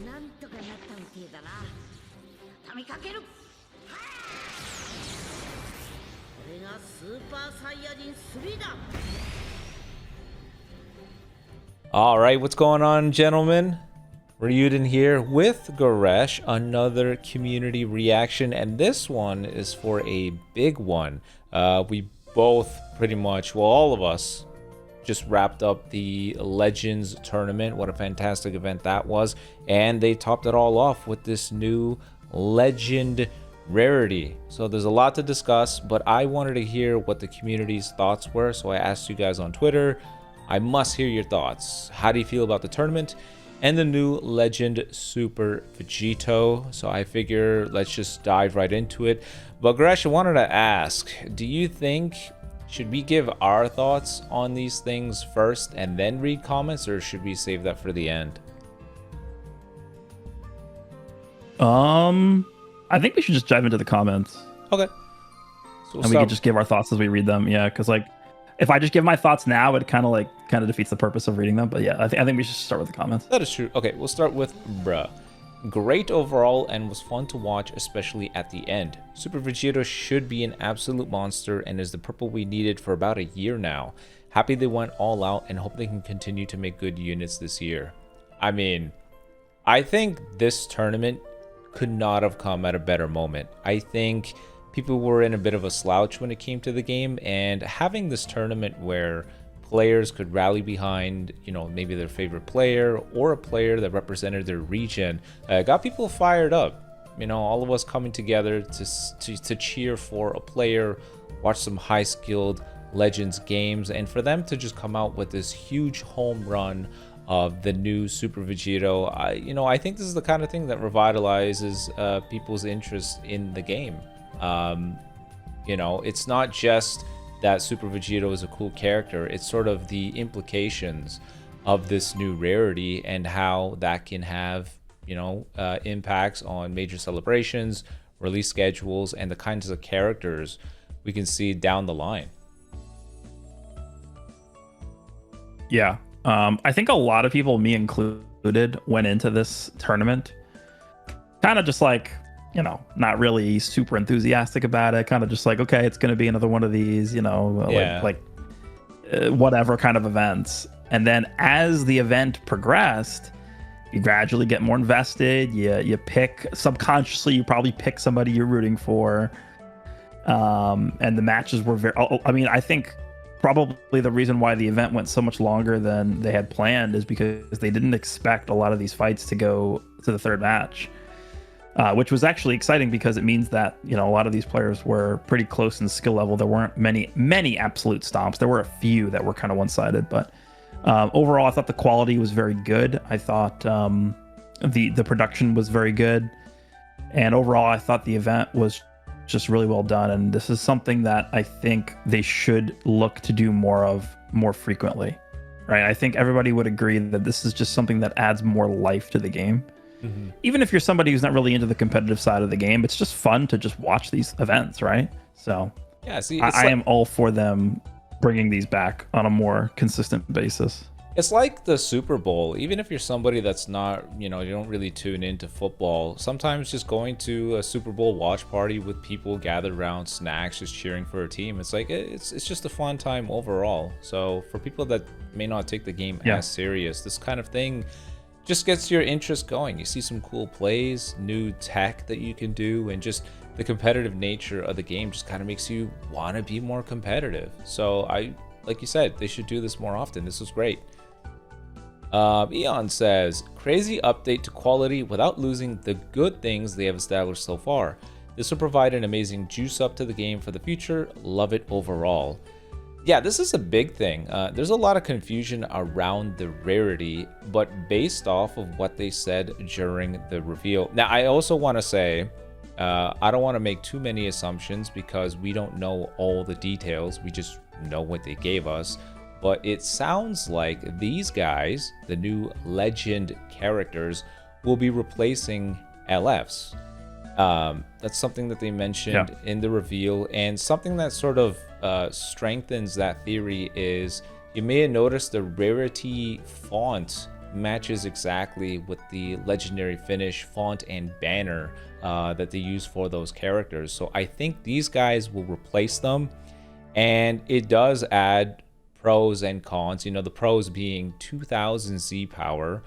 なんとかなったみてえだな。畳みかける。これがスーパーサイヤ人3だ。 All right, what's going on, gentlemen? Raiyuden here with Goresh, another community reaction, and this one is for a big one. We both pretty much, well, all of us just wrapped up the Legends tournament. What a fantastic event that was. And they topped it all off with this new Legend Rarity. So there's a lot to discuss, but I wanted to hear what the community's thoughts were. So I asked you guys on Twitter. I must hear your thoughts. How do you feel about the tournament and the new Legend Super Vegito? So I figure let's just dive right into it. But Gresh, I wanted to ask, do you think should we give our thoughts on these things first and then read comments, or should we save that for the end? I think we should just dive into the comments. Okay. So and we can just give our thoughts as we read them. Yeah, because like if I just give my thoughts now, it kind of defeats the purpose of reading them. But yeah, I think we should start with the comments. That is true. Okay, we'll start with bruh. Great overall and was fun to watch, especially at the end. Super Vegito should be an absolute monster and is the purple we needed for about a year now. Happy they went all out and hope they can continue to make good units this year. I mean, I think this tournament could not have come at a better moment. I think people were in a bit of a slouch when it came to the game, and having this tournament where players could rally behind, you know, maybe their favorite player or a player that represented their region, got people fired up. You know, all of us coming together to cheer for a player, watch some high-skilled Legends games, and for them to just come out with this huge home run of the new Super Vegito. I think this is the kind of thing that revitalizes people's interest in the game. It's not just that Super Vegito is a cool character, it's sort of the implications of this new rarity and how that can have, impacts on major celebrations, release schedules, and the kinds of characters we can see down the line. Yeah. I think a lot of people, me included, went into this tournament kind of just like, not really super enthusiastic about it. Kind of just like, okay, it's going to be another one of these, whatever kind of events. And then as the event progressed, you gradually get more invested. You pick subconsciously, you probably pick somebody you're rooting for. And the matches were I think probably the reason why the event went so much longer than they had planned is because they didn't expect a lot of these fights to go to the third match. Which was actually exciting because it means that, a lot of these players were pretty close in skill level. There weren't many absolute stomps. There were a few that were kind of one-sided, but overall, I thought the quality was very good. I thought the production was very good. And overall, I thought the event was just really well done. And this is something that I think they should look to do more frequently, right? I think everybody would agree that this is just something that adds more life to the game. Mm-hmm. Even if you're somebody who's not really into the competitive side of the game, it's just fun to just watch these events, right? So yeah, see, I am all for them bringing these back on a more consistent basis. It's like the Super Bowl. Even if you're somebody that's not, you don't really tune into football, sometimes just going to a Super Bowl watch party with people gathered around snacks, just cheering for a team, it's like it's just a fun time overall. So for people that may not take the game as serious, this kind of thing just gets your interest going. You see some cool plays, new tech that you can do, and just the competitive nature of the game just kind of makes you want to be more competitive. So like you said, they should do this more often. This was great. Eon says, crazy update to quality without losing the good things they have established so far. This will provide an amazing juice up to the game for the future. Love it overall. Yeah, this is a big thing. There's a lot of confusion around the rarity, but based off of what they said during the reveal. Now, I also want to say, I don't want to make too many assumptions because we don't know all the details. We just know what they gave us. But it sounds like these guys, the new Legend characters, will be replacing LFs. That's something that they mentioned in the reveal, and something that sort of strengthens that theory is you may have noticed the rarity font matches exactly with the legendary finish, font, and banner that they use for those characters. So I think these guys will replace them, and it does add pros and cons. You know, the pros being 2000 Z power,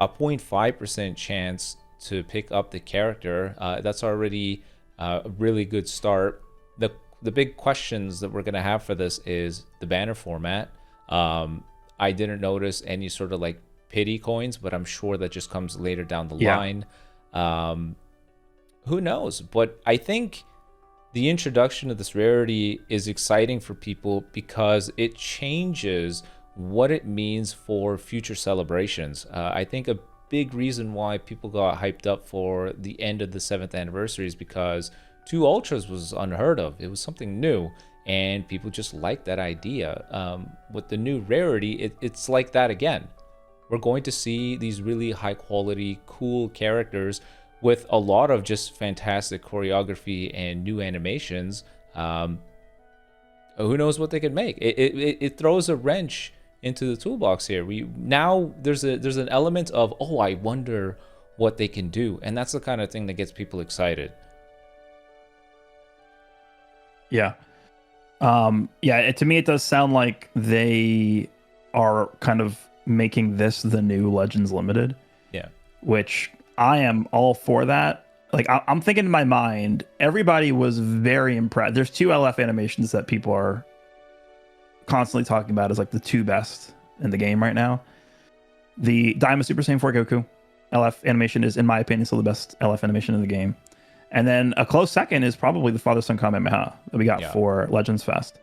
a 0.5% chance to pick up the character. That's already a really good start. The big questions that we're going to have for this is the banner format. I didn't notice any sort of like pity coins, but I'm sure that just comes later down the line. Who knows? But I think the introduction of this rarity is exciting for people because it changes what it means for future celebrations. I think a big reason why people got hyped up for the end of the 7th anniversary is because 2 Ultras was unheard of. It was something new, and people just liked that idea. With the new rarity, it's like that again. We're going to see these really high quality, cool characters with a lot of just fantastic choreography and new animations. Who knows what they could make? It throws a wrench into the toolbox here. Now there's an element of, oh, I wonder what they can do, and that's the kind of thing that gets people excited. Yeah. To me, it does sound like they are kind of making this the new Legends Limited. Yeah. Which I am all for that. Like, I'm thinking in my mind, everybody was very impressed. There's 2 LF animations that people are constantly talking about as like the 2 best in the game right now. The Diamond Super Saiyan 4 Goku LF animation is, in my opinion, still the best LF animation in the game. And then a close second is probably the Father-Son Kamehameha that we got for Legends Fest.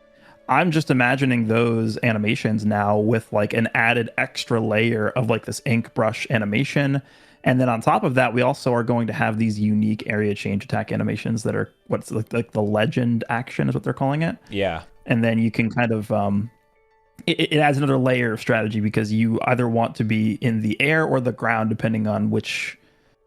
I'm just imagining those animations now with like an added extra layer of like this ink brush animation. And then on top of that, we also are going to have these unique area change attack animations that are what's like the legend action is what they're calling it. Yeah. And then you can kind of, it adds another layer of strategy because you either want to be in the air or the ground, depending on which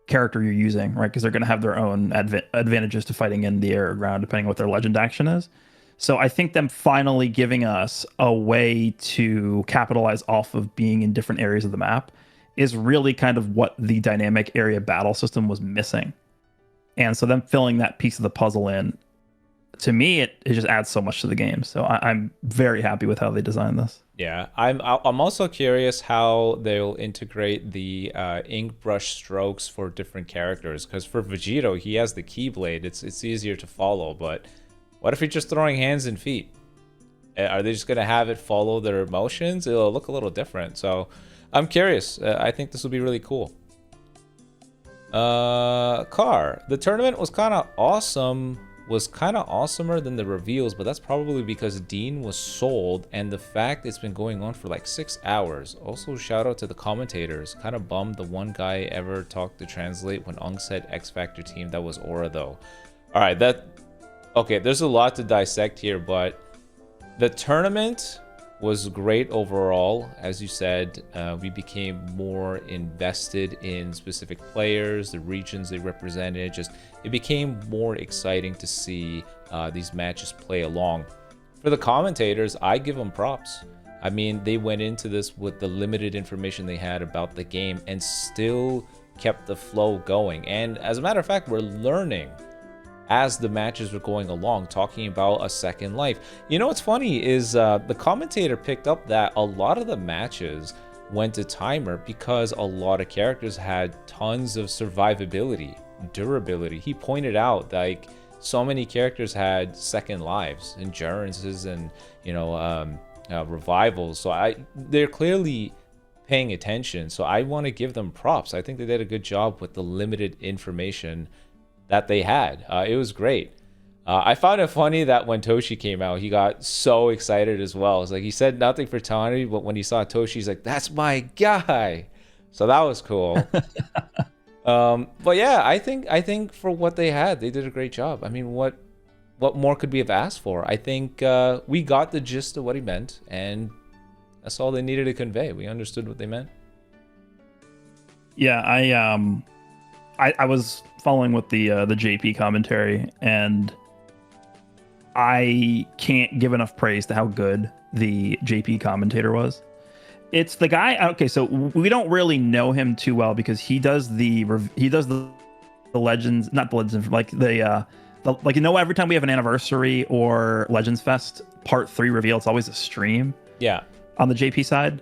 character you're using, right? Because they're going to have their own advantages to fighting in the air or ground, depending on what their legend action is. So I think them finally giving us a way to capitalize off of being in different areas of the map is really kind of what the dynamic area battle system was missing. And so them filling that piece of the puzzle in, to me, it just adds so much to the game. So I'm very happy with how they designed this. Yeah, I'm also curious how they'll integrate the ink brush strokes for different characters. Because for Vegito, he has the Keyblade. It's easier to follow. But what if you're just throwing hands and feet? Are they just gonna have it follow their motions? It'll look a little different. So I'm curious. I think this will be really cool. Car. The tournament was kind of awesome. Was kind of awesomer than the reveals, but that's probably because Dean was sold and the fact it's been going on for like 6 hours. Also, shout out to the commentators. Kind of bummed the one guy ever talked to translate when Ung said X Factor team. That was Aura though. All right, okay, there's a lot to dissect here, but the tournament was great overall. As you said, we became more invested in specific players, the regions they represented. Just it became more exciting to see these matches play along. For the commentators, I give them props. I mean, they went into this with the limited information they had about the game and still kept the flow going. And as a matter of fact, we're learning as the matches were going along, talking about a second life. You know what's funny is the commentator picked up that a lot of the matches went to timer because a lot of characters had tons of survivability, durability. He pointed out like so many characters had second lives, endurances, and revivals. So they're clearly paying attention. So I want to give them props. I think they did a good job with the limited information that they had. It was great. I found it funny that when Toshi came out, he got so excited as well. It's like he said nothing for Tani, but when he saw Toshi, he's like, "That's my guy." So that was cool. But yeah, I think for what they had, they did a great job. I mean, what more could we have asked for? I think we got the gist of what he meant, and that's all they needed to convey. We understood what they meant. Yeah, I was following with the JP commentary, and I can't give enough praise to how good the JP commentator was. It's the guy. Okay, so we don't really know him too well because he does the legends, not the legends, like the like, you know, every time we have an anniversary or Legends Fest Part 3 reveal, it's always a stream. Yeah. On the JP side,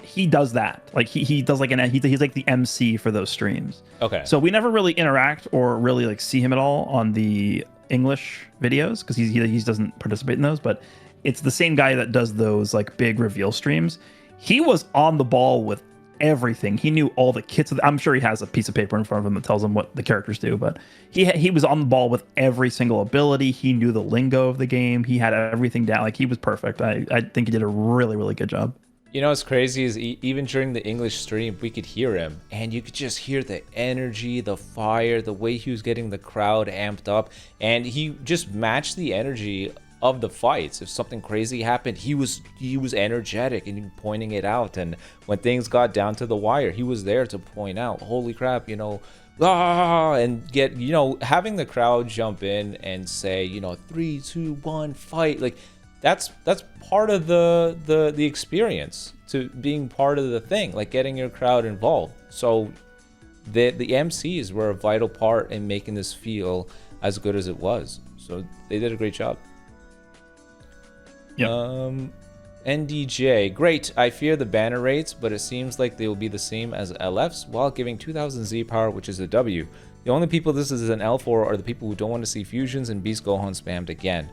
he does that. Like he does like he's like the MC for those streams. Okay. So we never really interact or really like see him at all on the English videos because he doesn't participate in those. But it's the same guy that does those like big reveal streams. He was on the ball with everything. He knew all the kits. I'm sure he has a piece of paper in front of him that tells him what the characters do, but he was on the ball with every single ability. He knew the lingo of the game. He had everything down. Like, he was perfect. I think he did a really, really good job. You know what's crazy is even during the English stream, we could hear him, and you could just hear the energy, the fire, the way he was getting the crowd amped up, and he just matched the energy of the fights. If something crazy happened, he was energetic and pointing it out, and when things got down to the wire, he was there to point out, holy crap, you know, and get, you know, having the crowd jump in and say, you know, 3, 2, 1, fight. Like, that's part of the experience, to being part of the thing, like getting your crowd involved. So the MCs were a vital part in making this feel as good as it was. So they did a great job. Yep. NDJ, great. I fear the banner rates, but it seems like they will be the same as LFs while giving 2000 Z power, which is a W. The only people this is an L for are the people who don't want to see fusions and Beast Gohan spammed again.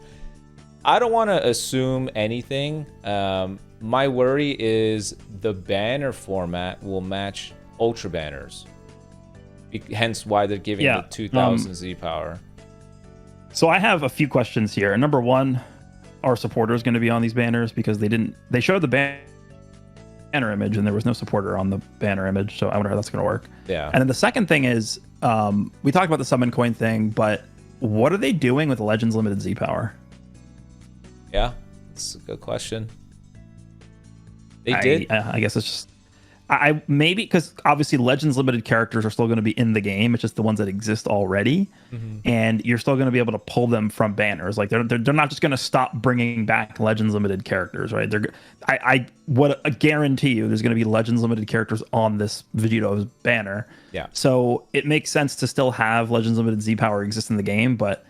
I don't want to assume anything. My worry is the banner format will match Ultra banners. Hence why they're giving the 2000 Z power. So I have a few questions here. Number one, are supporters going to be on these banners? Because they showed the banner image and there was no supporter on the banner image. So I wonder how that's going to work. Yeah. And then the second thing is, we talked about the summon coin thing, but what are they doing with Legends Limited Z power? Yeah, it's a good question. I guess it's just, maybe because obviously Legends Limited characters are still going to be in the game. It's just the ones that exist already, and you're still going to be able to pull them from banners. Like they're not just going to stop bringing back Legends Limited characters, right? I guarantee you there's going to be Legends Limited characters on this Vegito's banner. Yeah. So it makes sense to still have Legends Limited Z power exist in the game, but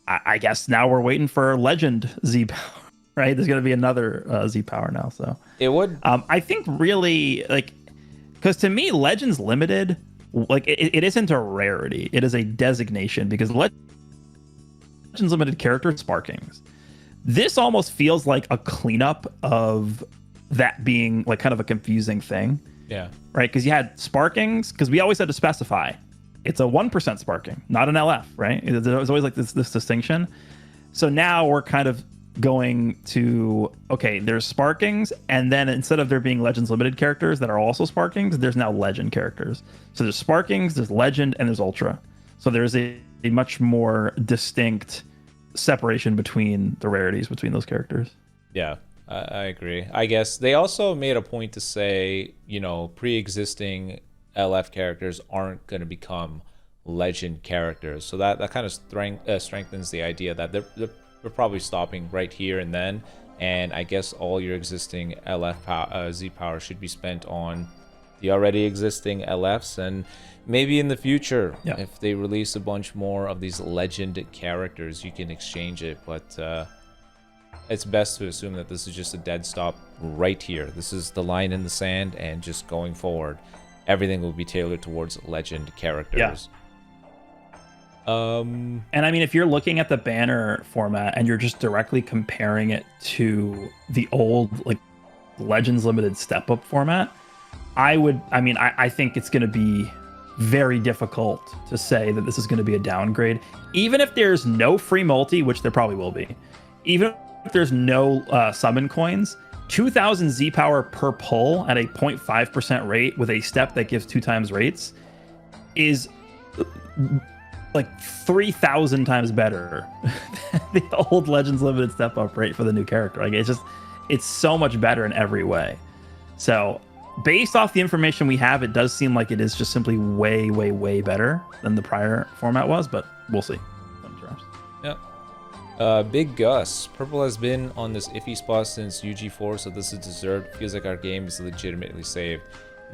I guess now we're waiting for Legend Z power. Right, there's going to be another Z power now, so it would. I think really, like, because to me, Legends Limited, like, it isn't a rarity; it is a designation, because Legends Limited character sparkings. This almost feels like a cleanup of that being like kind of a confusing thing. Yeah. Right, because you had sparkings, because we always had to specify it's a 1% sparking, not an LF. Right, there's always like this distinction. So now we're kind of going to, okay, there's sparkings, and then instead of there being Legends Limited characters that are also sparkings, there's now legend characters. So there's sparkings, there's legend, and there's ultra. So there's a much more distinct separation between the rarities between those characters. Yeah, I agree. I guess they also made a point to say, you know, pre-existing LF characters aren't going to become legend characters. So that kind of strengthens the idea that we're probably stopping right here and then, and I guess all your existing LF Z power should be spent on the already existing LFs, and maybe in the future, if they release a bunch more of these legend characters, you can exchange it, but it's best to assume that this is just a dead stop right here. This is the line in the sand, and just going forward, everything will be tailored towards legend characters. Yeah. And I mean, if you're looking at the banner format and you're just directly comparing it to the old like Legends Limited step up format, I think it's going to be very difficult to say that this is going to be a downgrade, even if there's no free multi, which there probably will be. Even if there's no summon coins, 2000 Z power per pull at a 0.5% rate with a step that gives 2 times rates is like 3,000 times better than the old Legends Limited step up rate for the new character. Like, it's so much better in every way. So based off the information we have, it does seem like it is just simply way, way, way better than the prior format was, but we'll see. Yeah. Big Gus. Purple has been on this iffy spot since UG4, so this is deserved. Feels like our game is legitimately saved.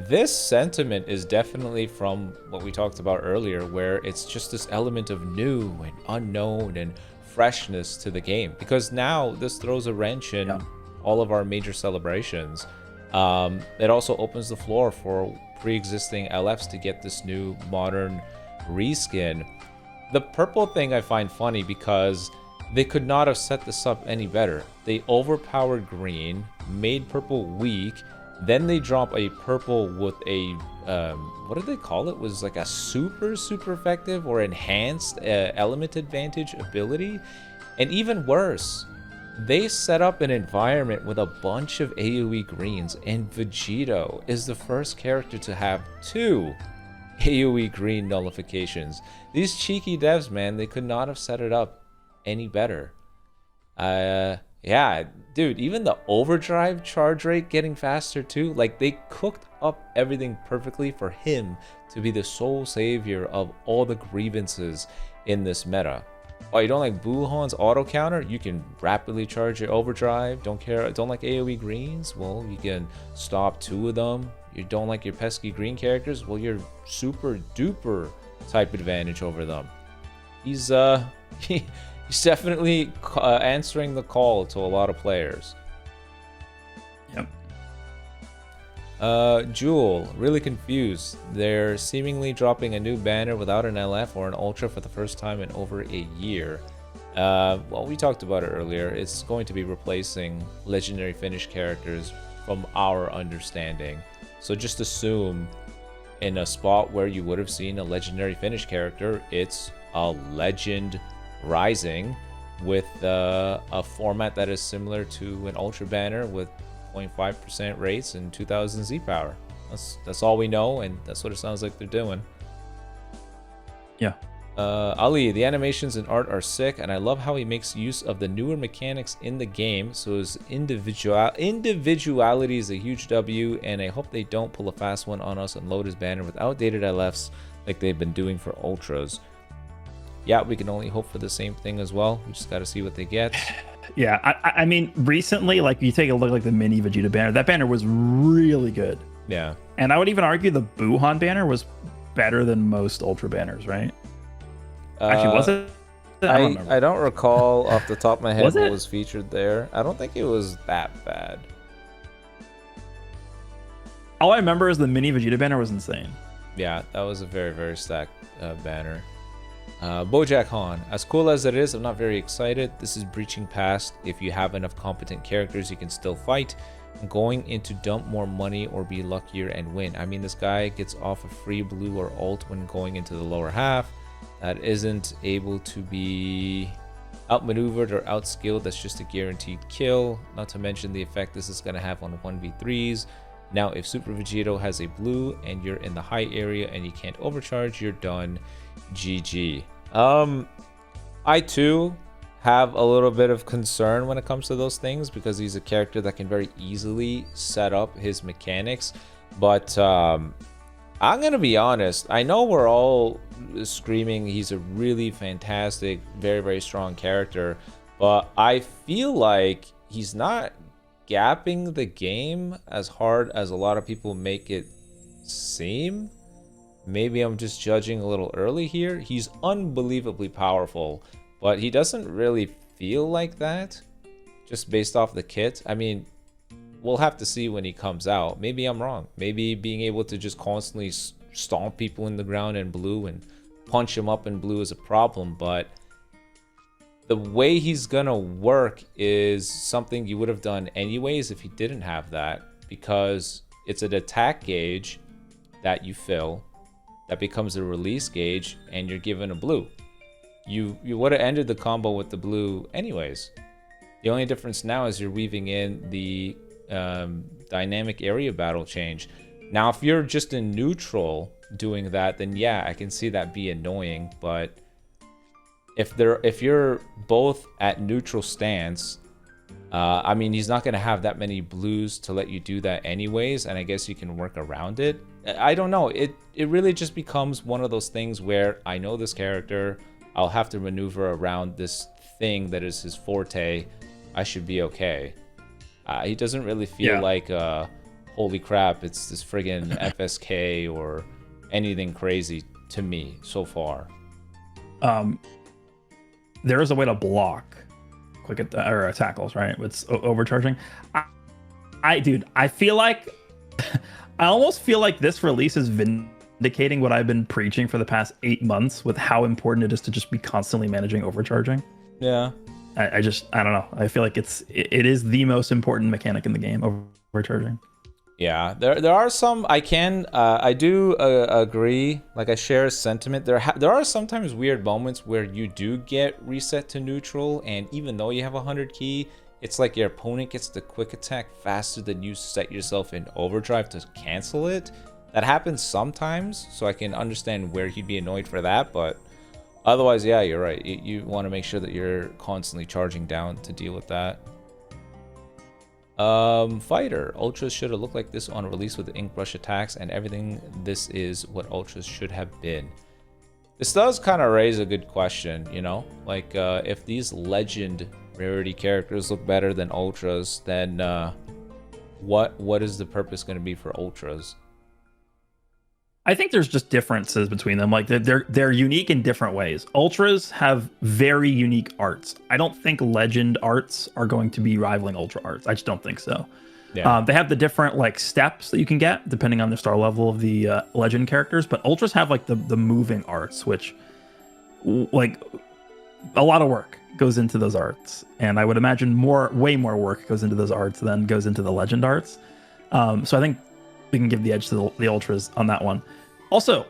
This sentiment is definitely from what we talked about earlier, where it's just this element of new and unknown and freshness to the game. Because now this throws a wrench in all of our major celebrations. It also opens the floor for pre-existing LFs to get this new modern reskin. The purple thing I find funny because they could not have set this up any better. They overpowered green, made purple weak, then they drop a purple with a, what did they call it? Was like a super effective or enhanced element advantage ability. And even worse, they set up an environment with a bunch of AoE greens, and Vegito is the first character to have 2 AoE green nullifications. These cheeky devs, man, they could not have set it up any better. Yeah, dude, even the overdrive charge rate getting faster too. Like, they cooked up everything perfectly for him to be the sole savior of all the grievances in this meta. Oh, you don't like Buhan's auto counter? You can rapidly charge your overdrive. Don't like AoE greens? Well, you can stop 2 of them. You don't like your pesky green characters? Well, you're super duper type advantage over them. He's he's definitely answering the call to a lot of players. Yep. Jewel, really confused. They're seemingly dropping a new banner without an LF or an Ultra for the first time in over a year. Well, we talked about it earlier. It's going to be replacing legendary finish characters from our understanding. So just assume in a spot where you would have seen a legendary finish character, it's a legend rising with a format that is similar to an Ultra banner with 0.5% rates and 2000 Z power. That's all we know, and that's what it sounds like they're doing. Yeah. Ali, the animations and art are sick, and I love how he makes use of the newer mechanics in the game, so his individuality is a huge W, and I hope they don't pull a fast one on us and load his banner with outdated LFs like they've been doing for Ultras. Yeah, we can only hope for the same thing as well. We just got to see what they get. Yeah, I mean, recently, like, you take a look like the mini Vegeta banner. That banner was really good. Yeah. And I would even argue the Buhan banner was better than most Ultra banners, right? Actually, was it? I don't recall off the top of my head Was what it? was featured there. I don't think it was that bad. All I remember is the mini Vegeta banner was insane. Yeah, that was a very stacked banner. Bojack Han, as cool as it is, I'm not very excited. This is breaching past. If you have enough competent characters, you can still fight. Going into dump more money or be luckier and win. I mean, this guy gets off a free blue or ult when going into the lower half. That isn't able to be outmaneuvered or outskilled. That's just a guaranteed kill. Not to mention the effect this is going to have on 1v3s. Now, if Super Vegito has a blue and you're in the high area and you can't overcharge, you're done. GG. I too have a little bit of concern when it comes to those things because he's a character that can very easily set up his mechanics. But I'm gonna be honest, I know we're all screaming he's a really fantastic, very strong character, but I feel like he's not gapping the game as hard as a lot of people make it seem. Maybe I'm just judging a little early here. He's unbelievably powerful, but he doesn't really feel like that just based off the kit. I mean, we'll have to see when he comes out. Maybe I'm wrong. Maybe being able to just constantly stomp people in the ground in blue and punch them up in blue is a problem, but the way he's gonna work is something you would have done anyways if he didn't have that, because it's an attack gauge that you fill that becomes a release gauge and you're given a blue. You would have ended the combo with the blue anyways. The only difference now is you're weaving in the dynamic area battle change. Now, if you're just in neutral doing that, then yeah, I can see that be annoying. But if you're both at neutral stance, I mean, he's not going to have that many blues to let you do that anyways, and I guess you can work around it. I don't know. It really just becomes one of those things where I know this character, I'll have to maneuver around this thing that is his forte, I should be okay. He doesn't really feel like holy crap, it's this friggin' FSK or anything crazy to me so far. There is a way to block quick or tackles, right? With overcharging. I feel like I almost feel like this release is vindicating what I've been preaching for the past 8 months with how important it is to just be constantly managing overcharging. Yeah. I don't know. I feel like it is the most important mechanic in the game, overcharging. Yeah, there are some I do agree. Like, I share a sentiment. There are sometimes weird moments where you do get reset to neutral, and even though you have 100 ki, it's like your opponent gets the quick attack faster than you set yourself in overdrive to cancel it. That happens sometimes, so I can understand where he'd be annoyed for that, but otherwise, yeah, you're right. You want to make sure that you're constantly charging down to deal with that. Fighter. Ultras should have looked like this on release with the ink brush attacks and everything. This is what Ultras should have been. This does kind of raise a good question, you know? Like, if these legend rarity characters look better than Ultras, then what is the purpose going to be for Ultras? I think there's just differences between them. Like they're unique in different ways. Ultras have very unique arts. I don't think legend arts are going to be rivaling ultra arts. I just don't think so. Yeah. They have the different like steps that you can get depending on the star level of the legend characters, but ultras have like the moving arts, which like a lot of work goes into those arts, and I would imagine way more work goes into those arts than goes into the legend arts. So I think we can give the edge to the ultras on that one. Also,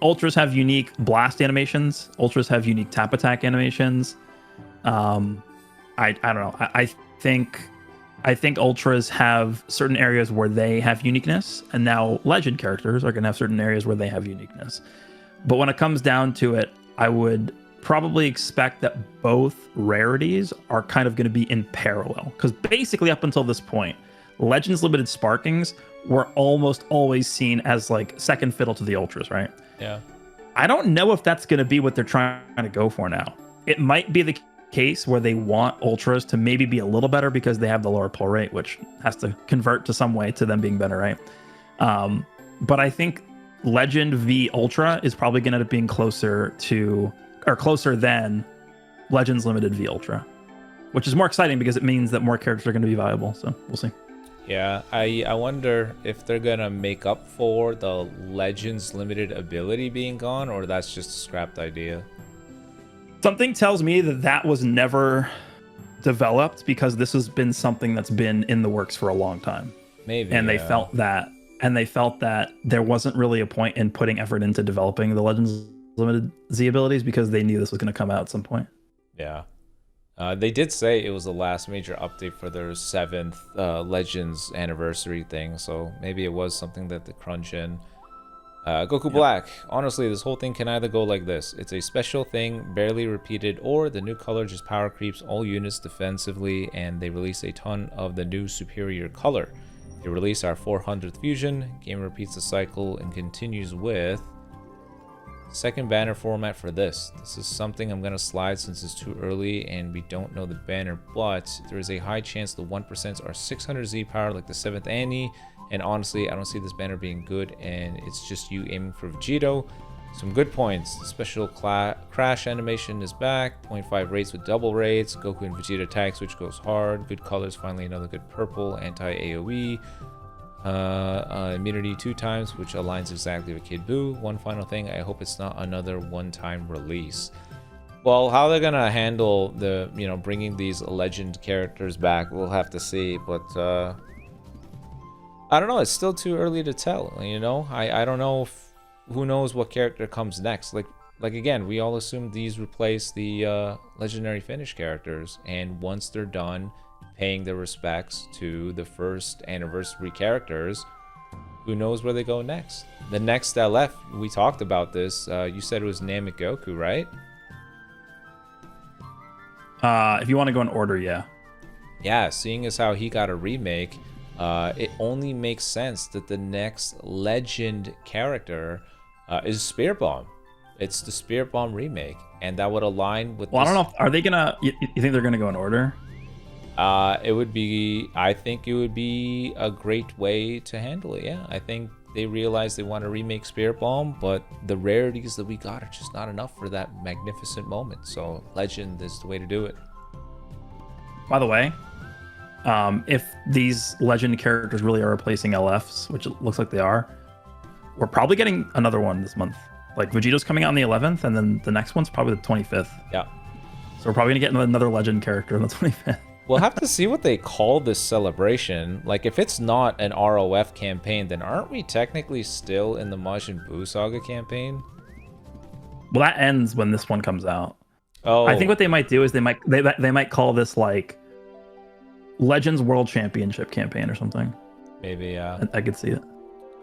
ultras have unique blast animations. Ultras have unique tap attack animations. I don't know. I think ultras have certain areas where they have uniqueness, and now legend characters are going to have certain areas where they have uniqueness. But when it comes down to it, I would probably expect that both rarities are kind of going to be in parallel, because basically up until this point, Legends Limited Sparkings were almost always seen as like second fiddle to the ultras, right? Yeah. I don't know if that's going to be what they're trying to go for now. It might be the case where they want ultras to maybe be a little better because they have the lower pull rate, which has to convert to some way to them being better, right? But I think Legend v Ultra is probably going to end up being closer than Legends Limited v Ultra, which is more exciting because it means that more characters are going to be viable. So we'll see. Yeah, I wonder if they're gonna make up for the Legends limited ability being gone, or that's just a scrapped idea. Something tells me that was never developed because this has been something that's been in the works for a long time. Maybe. And they felt that there wasn't really a point in putting effort into developing the Legends Limited Z abilities because they knew this was going to come out at some point. Yeah. They did say it was the last major update for their 7th Legends anniversary thing, so maybe it was something that they crunch in. Goku Black. Honestly, this whole thing can either go like this. It's a special thing, barely repeated, or the new color just power creeps all units defensively, and they release a ton of the new superior color. They release our 400th fusion, game repeats the cycle, and continues with... Second banner format for this. This is something I'm going to slide since it's too early and we don't know the banner, but there is a high chance the 1% are 600 Z power like the 7th Annie, and honestly I don't see this banner being good, and it's just you aiming for Vegito. Some good points. The special crash animation is back, 0.5 rates with double rates, Goku and Vegeta tag switch goes hard, good colors, finally another good purple, anti-AoE. Immunity 2 times, which aligns exactly with Kid Buu. One final thing, I hope it's not another one-time release. Well, how they're gonna handle the, bringing these legend characters back, we'll have to see, but I don't know, it's still too early to tell, I don't know who knows what character comes next. Like again, we all assume these replace the legendary finish characters, and once they're done paying their respects to the first anniversary characters, who knows where they go next. The next that left, we talked about this, you said it was Namek Goku, right? If you want to go in order, yeah. Yeah, seeing as how he got a remake, it only makes sense that the next legend character is Spear Bomb. It's the Spirit Bomb remake, and that would align with. Well, I don't know. Are they gonna? You think they're gonna go in order? It would be. I think it would be a great way to handle it. Yeah, I think they realize they want to remake Spirit Bomb, but the rarities that we got are just not enough for that magnificent moment. So Legend is the way to do it. By the way, if these Legend characters really are replacing LFs, which it looks like they are, we're probably getting another one this month. Like Vegito's coming out on the 11th, and then the next one's probably the 25th. Yeah. So we're probably gonna get another Legend character on the 25th. We'll have to see what they call this celebration. Like, if it's not an ROF campaign, then aren't we technically still in the Majin Buu Saga campaign? Well, that ends when this one comes out. Oh, I think what they might do is they might call this like Legends World Championship campaign or something. maybe. Yeah. I could see it.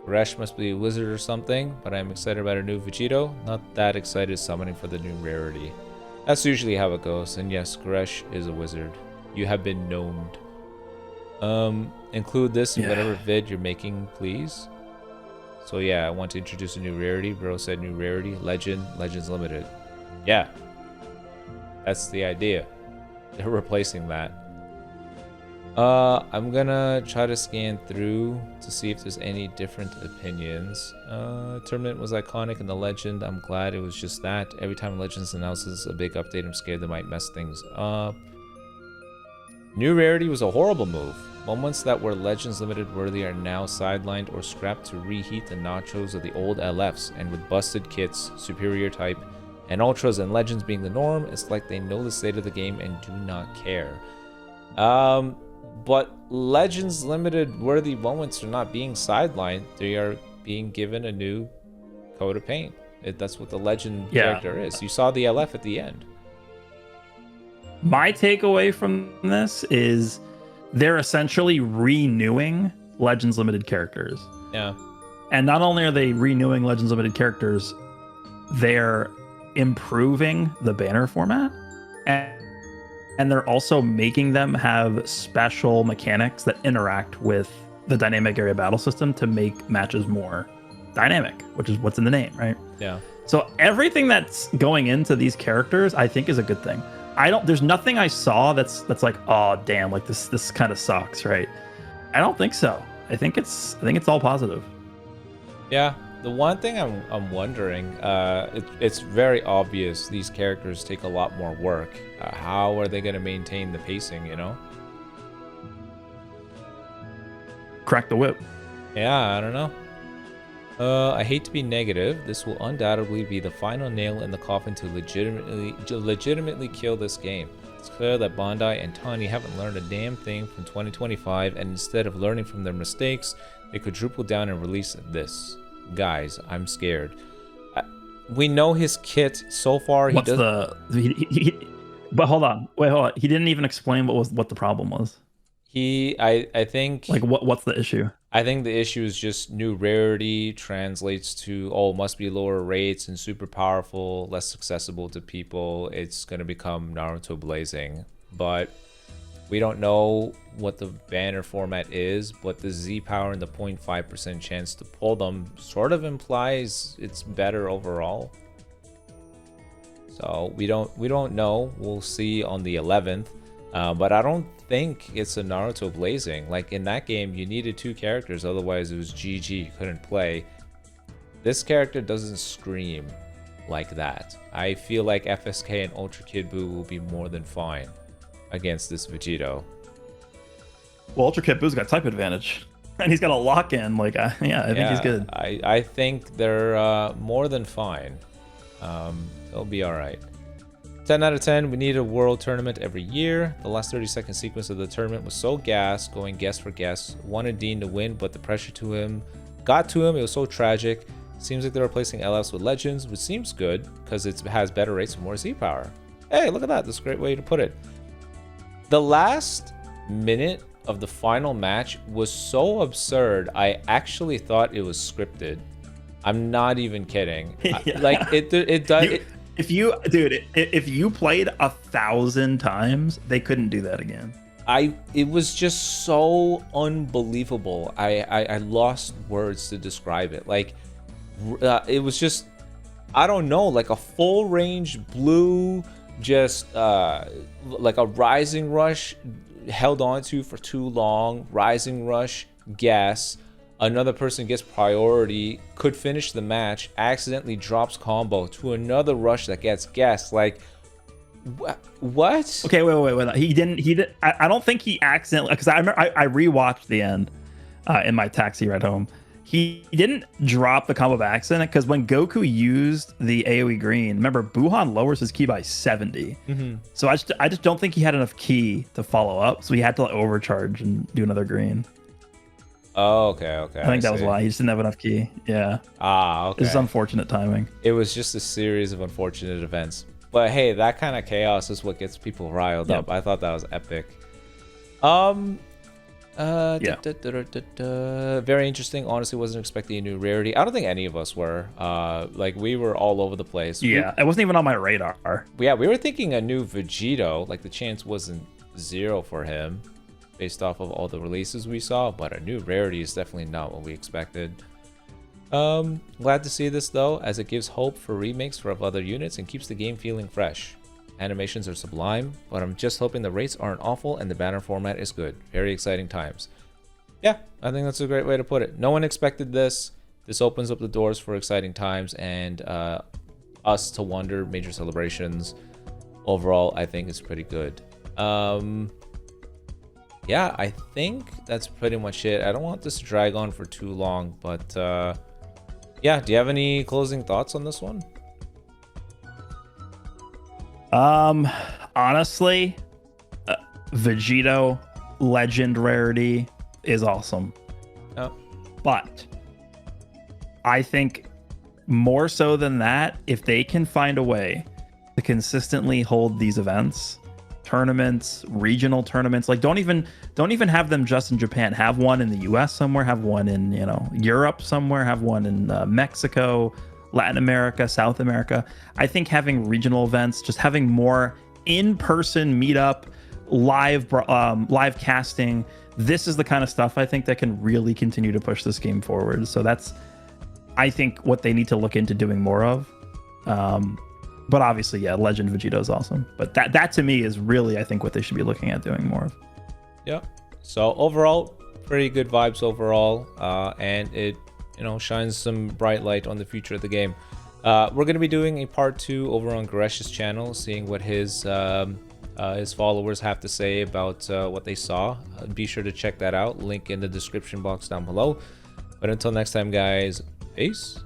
Gresh must be a wizard or something, but I'm excited about a new Vegito. Not that excited summoning for the new rarity. That's usually how it goes. And yes, Gresh is a wizard. You have been gnomed. Include this in whatever vid you're making, please. So yeah, I want to introduce a new rarity. Bro said new rarity. Legends Limited. Yeah. That's the idea. They're replacing that. I'm gonna try to scan through to see if there's any different opinions. Tournament was iconic in the Legend. I'm glad it was just that. Every time Legends announces a big update, I'm scared they might mess things up. New rarity was a horrible move. Moments that were Legends Limited worthy are now sidelined or scrapped to reheat the nachos of the old LFs, and with busted kits, superior type, and ultras and legends being the norm, it's like they know the state of the game and do not care. But Legends Limited worthy moments are not being sidelined. They are being given a new coat of paint. That's what the Legend character is. You saw the LF at the end. My takeaway from this is they're essentially renewing Legends Limited characters. Yeah. And not only are they renewing Legends Limited characters, they're improving the banner format. And they're also making them have special mechanics that interact with the dynamic area battle system to make matches more dynamic, which is what's in the name, right? Yeah. So everything that's going into these characters, I think, is a good thing. There's nothing I saw that's like, oh damn, like this kind of sucks, right? I don't think so. I think it's all positive. Yeah. The one thing I'm wondering, it's very obvious these characters take a lot more work. How are they going to maintain the pacing, you know? Crack the whip. Yeah, I don't know. I hate to be negative. This will undoubtedly be the final nail in the coffin to legitimately kill this game. It's clear that Bandai and Tani haven't learned a damn thing from 2025, and instead of learning from their mistakes, they quadruple down and release this. Guys, I'm scared. We know his kit so far. But hold on. Wait, hold on. He didn't even explain what the problem was. I think like what's the issue? I think the issue is just new rarity translates to must be lower rates and super powerful, less accessible to people. It's gonna become Naruto Blazing, but we don't know what the banner format is. But the Z power and the 0.5% chance to pull them sort of implies it's better overall. So we don't know. We'll see on the 11th. But I don't think it's a Naruto Blazing. Like in that game, you needed 2 characters, otherwise it was GG, you couldn't play. This character doesn't scream like that. I feel like FSK and Ultra Kid Buu will be more than fine against this Vegito. Well, Ultra Kid Buu's got type advantage, and he's got a lock-in. Like, I think he's good. I think they're more than fine. They'll be all right. 10 out of 10. We need a world tournament every year. The last 30-second sequence of the tournament was so gas, going guess for guess. Wanted Dean to win, but the pressure to him got to him. It was so tragic. Seems like they're replacing LFs with legends, which seems good because it has better rates and more Z power. Hey, look at that. That's a great way to put it. The last minute of the final match was so absurd, I actually thought it was scripted. I'm not even kidding. Yeah. Like it does. If you played 1,000 times, they couldn't do that again. It was just so unbelievable. I lost words to describe it. Like it was just, I don't know, like a full range blue, just like a rising rush held onto for too long, rising rush, gas, another person gets priority, could finish the match, accidentally drops combo to another rush that gets gas. Like, what? Okay, wait. He didn't. I don't think he accidentally, because I remember I rewatched the end in my taxi ride home. He didn't drop the combo by accident, because when Goku used the AoE green, remember Buhan lowers his ki by 70. So I just don't think he had enough ki to follow up, so he had to like, overcharge and do another green. Oh, okay. I think that was why he just didn't have enough ki. Yeah. Okay. It's unfortunate timing. It was just a series of unfortunate events. But hey, that kind of chaos is what gets people riled up. I thought that was epic. Very interesting. Honestly, wasn't expecting a new rarity. I don't think any of us were. Like, we were all over the place. Yeah, it wasn't even on my radar. Yeah, we were thinking a new Vegito. Like, the chance wasn't 0 for him based off of all the releases we saw, but a new rarity is definitely not what we expected. Glad to see this though, as it gives hope for remakes for other units and keeps the game feeling fresh. Animations are sublime, but I'm just hoping the rates aren't awful and the banner format is good. Very exciting times. Yeah, I think that's a great way to put it. No one expected this. This opens up the doors for exciting times and us to wonder major celebrations. Overall, I think it's pretty good. Yeah, I think that's pretty much it. I don't want this to drag on for too long, but yeah, do you have any closing thoughts on this one? Honestly, Vegito Legend rarity is awesome. Oh. But I think more so than that, if they can find a way to consistently hold these events, tournaments, regional tournaments, like don't even have them just in Japan. Have one in the US somewhere, have one in, you know, Europe somewhere, have one in Mexico, Latin America, South America. I think having regional events, just having more in-person meetup, live casting, this is the kind of stuff I think that can really continue to push this game forward. So that's, I think, what they need to look into doing more of. But obviously, yeah, Legend Vegito is awesome. But that to me is really, I think, what they should be looking at doing more of. Yeah. So overall, pretty good vibes overall, and it, you know, shines some bright light on the future of the game. We're going to be doing a part 2 over on Gresh's channel, seeing what his followers have to say about what they saw. Be sure to check that out. Link in the description box down below. But until next time, guys, peace.